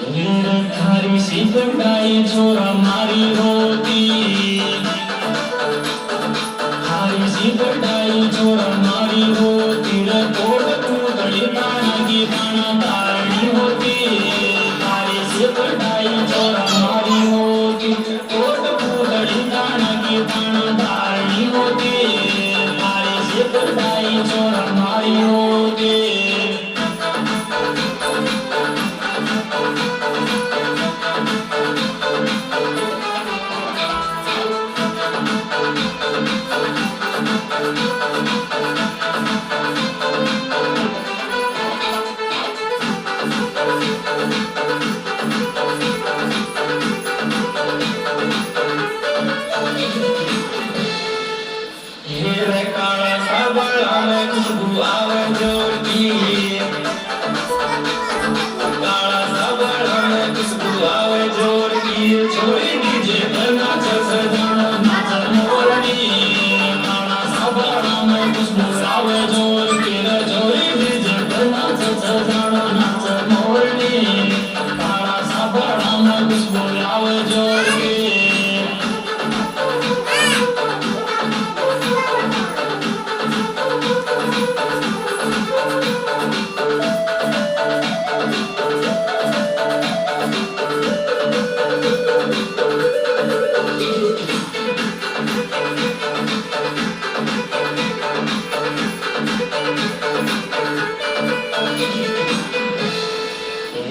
थारी सी बटाई छोरा मारी होती थारी सी बटाई छोरा मारी होती रे कोट पूतली ताना की ताना तारणी होती थारी सी बटाई छोरा मारी होती कोट पूतली ताना की ताना तारणी होती थारी सी बटाई छोरा मारी होती खुशबू आवे जोर की काला सावला में खुशबू आवे जोर की छोरी डीजे पर नाचे सजाना नाचे मोरनी काला सावला में खुशबू आवे जोर की छोरी डीजे पर नाचे सजाना नाचे मोरनी काला सावला में खुशबू आवे जोर की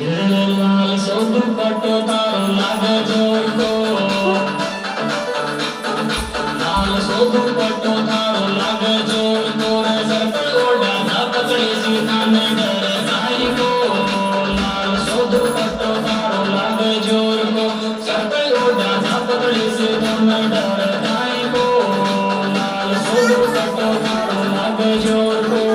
लाल सब पटो तारो लागे जोर को लाल सब पटो तारो लागे जोर को रे सर पर ओढ़ा ना पकड़े सीना में डर साई को लाल सब पटो तारो लागे जोर को सर पर ओढ़ा ना पकड़े सीना में डर साई को लाल सब पटो तारो लागे जोर को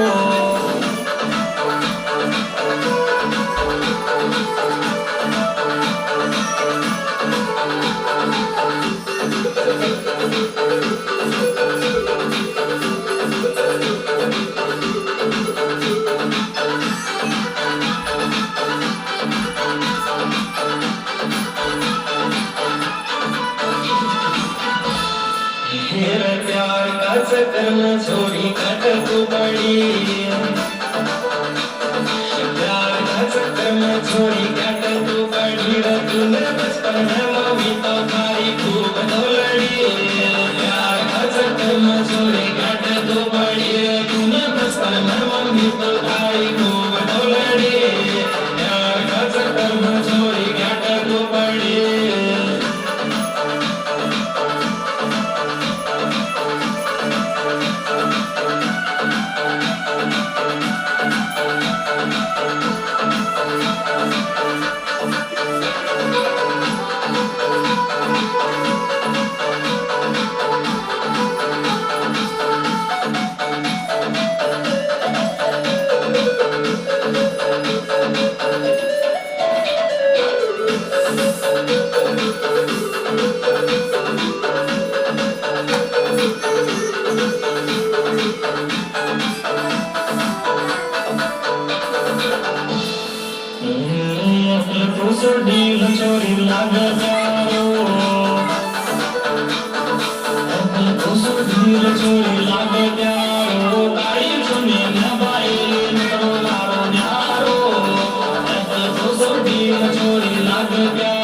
मेरे प्यार का चक्कर में छोरी कट तू पड़ी प्यार का चक्कर में छोरी कट तू पड़ी रे तूने बचपन में मम्मी तो थारी खूब दौलड़ी प्यार का चक्कर में छोरी कट तू पड़ी रे तूने बचपन में मम्मी तो थारी खूब दौलड़ी प्यार का चक्कर में छोरी कट तू पड़ी डील चोरी लागे जारो डील चोरी लागे जारो गाड़ी सुने न बाई निकलो लारो न्यारो डील चोरी लागे